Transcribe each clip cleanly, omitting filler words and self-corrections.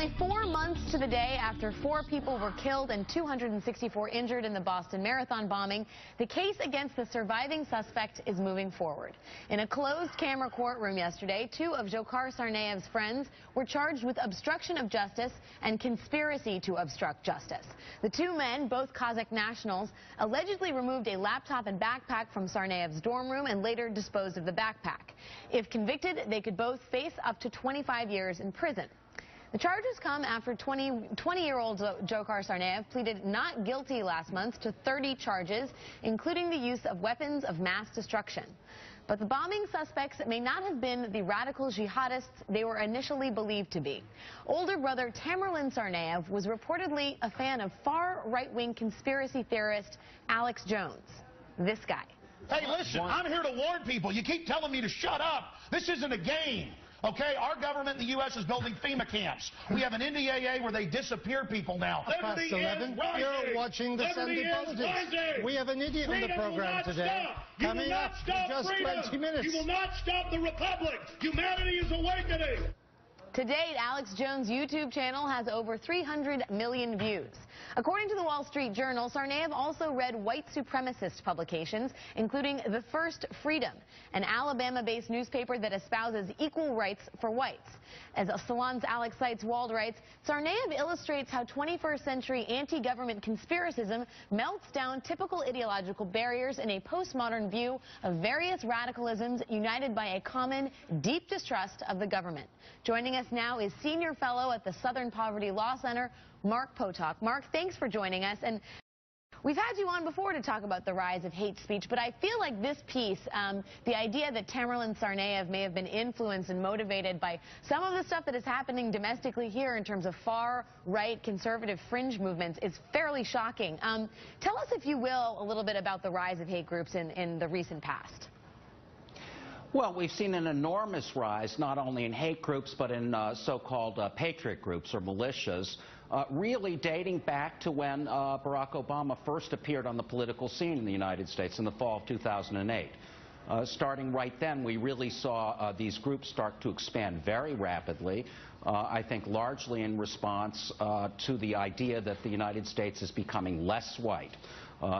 Nearly 4 months to the day after 4 people were killed and 264 injured in the Boston Marathon bombing, the case against the surviving suspect is moving forward. In a closed-camera courtroom yesterday, 2 of Dzhokhar Tsarnaev's friends were charged with obstruction of justice and conspiracy to obstruct justice. The 2 men, both Kazakh nationals, allegedly removed a laptop and backpack from Tsarnaev's dorm room and later disposed of the backpack. If convicted, they could both face up to 25 years in prison. The charges come after 20-year-old Dzhokhar Tsarnaev pleaded not guilty last month to 30 charges, including the use of weapons of mass destruction. But the bombing suspects may not have been the radical jihadists they were initially believed to be. Older brother Tamerlan Tsarnaev was reportedly a fan of far right-wing conspiracy theorist Alex Jones. This guy. Hey, listen, I'm here to warn people. You keep telling me to shut up. This isn't a game. Okay, our government in the U.S. is building FEMA camps. We have an NDAA where they disappear people now. Past 11, you're watching the Sunday Politics. We have an idiot in the program today. Coming up in just 20 minutes. You will not stop the Republic. Humanity is awakening. To date, Alex Jones' YouTube channel has over 300 million views. According to the Wall Street Journal, Tsarnaev also read white supremacist publications, including The First Freedom, an Alabama-based newspaper that espouses equal rights for whites. As Salon's Alex Seitz Wald writes, Tsarnaev illustrates how 21st century anti-government conspiracism melts down typical ideological barriers in a postmodern view of various radicalisms united by a common, deep distrust of the government. Joining us now is Senior Fellow at the Southern Poverty Law Center, Mark Potok. Mark, thanks for joining us. And we've had you on before to talk about the rise of hate speech, but I feel like this piece, the idea that Tamerlan Tsarnaev may have been influenced and motivated by some of the stuff that is happening domestically here in terms of far-right conservative fringe movements is fairly shocking. Tell us, if you will, a little bit about the rise of hate groups in the recent past. Well, we've seen an enormous rise, not only in hate groups, but in so-called patriot groups or militias, really dating back to when Barack Obama first appeared on the political scene in the United States in the fall of 2008. Starting right then, we really saw these groups start to expand very rapidly, I think largely in response to the idea that the United States is becoming less white.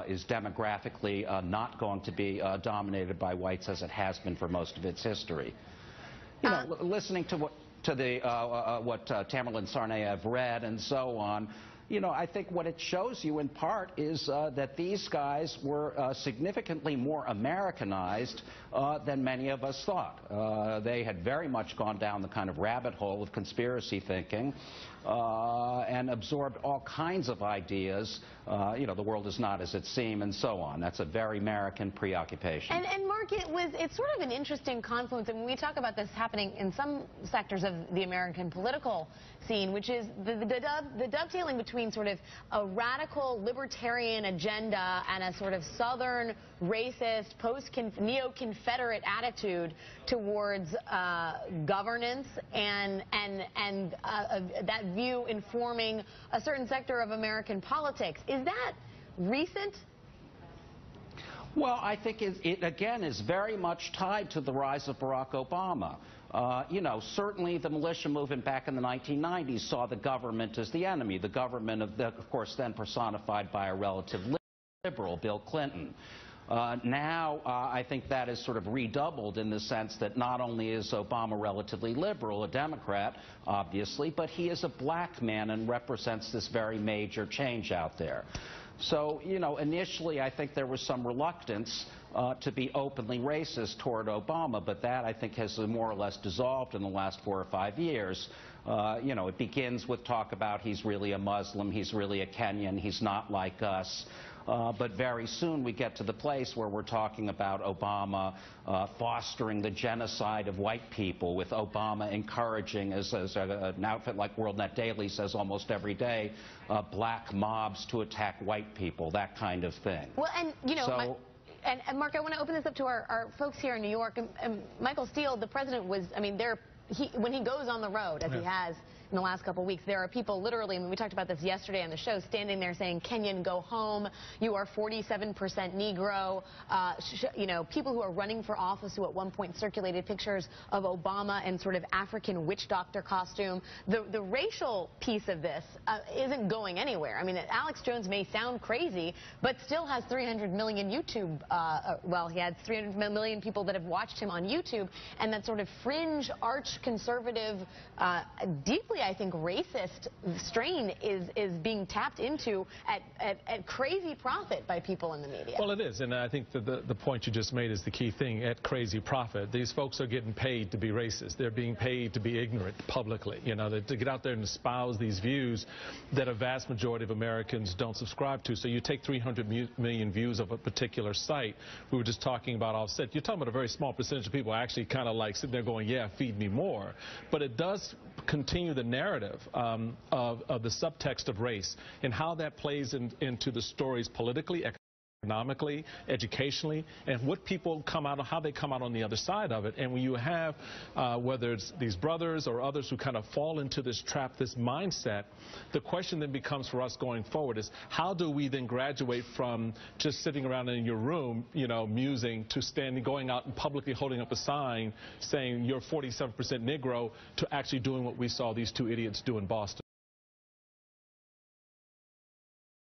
Is demographically not going to be dominated by whites as it has been for most of its history. You know, listening to what Tamerlan Tsarnaev read and so on, you know, I think what it shows you in part is that these guys were significantly more Americanized than many of us thought. They had very much gone down the kind of rabbit hole of conspiracy thinking and absorbed all kinds of ideas. You know, the world is not as it seems and so on. That's a very American preoccupation. And Mark, it's sort of an interesting confluence. And when we talk about this happening in some sectors of the American political scene, which is the dovetailing between sort of a radical libertarian agenda and a sort of southern racist, neo-Confederate attitude towards governance and that view informing a certain sector of American politics. Is that recent? Well, I think it again is very much tied to the rise of Barack Obama. You know, certainly the militia movement back in the 1990s saw the government as the enemy. The government, of course, then personified by a relative liberal, Bill Clinton. Now, I think that is sort of redoubled in the sense that not only is Obama relatively liberal, a Democrat, obviously, but he is a black man and represents this very major change out there. So, you know, initially I think there was some reluctance to be openly racist toward Obama, but that I think has more or less dissolved in the last 4 or 5 years. You know, it begins with talk about he's really a Muslim, he's really a Kenyan, he's not like us. But very soon we get to the place where we're talking about Obama fostering the genocide of white people, with Obama encouraging, as an outfit like WorldNet Daily says almost every day, black mobs to attack white people, that kind of thing. Well, and, you know, and Mark, I want to open this up to our folks here in New York. And Michael Steele, the president, was, I mean, when he goes on the road, as he has in the last couple of weeks. There are people literally, and we talked about this yesterday on the show, standing there saying, Kenyan, go home. You are 47% Negro. You know, people who are running for office who at one point circulated pictures of Obama in sort of African witch doctor costume. The racial piece of this isn't going anywhere. I mean, Alex Jones may sound crazy, but still has 300 million YouTube, well, he had 300 million people that have watched him on YouTube, and that sort of fringe, arch-conservative, deeply, I think, racist strain is being tapped into at crazy profit by people in the media. Well, it is, and I think the point you just made is the key thing, at crazy profit. These folks are getting paid to be racist. They're being paid to be ignorant publicly, you know, to get out there and espouse these views that a vast majority of Americans don't subscribe to. So you take 300 million views of a particular site. We were just talking about offset. You're talking about a very small percentage of people actually kind of like sitting there going, yeah, feed me more. But it does continue the narrative of the subtext of race and how that plays into the stories politically, economically, educationally, and what people come out, how they come out on the other side of it. And when you have, whether it's these brothers or others who kind of fall into this trap, this mindset, the question then becomes for us going forward is, how do we then graduate from just sitting around in your room, you know, musing, to going out and publicly holding up a sign saying you're 47% Negro, to actually doing what we saw these two idiots do in Boston?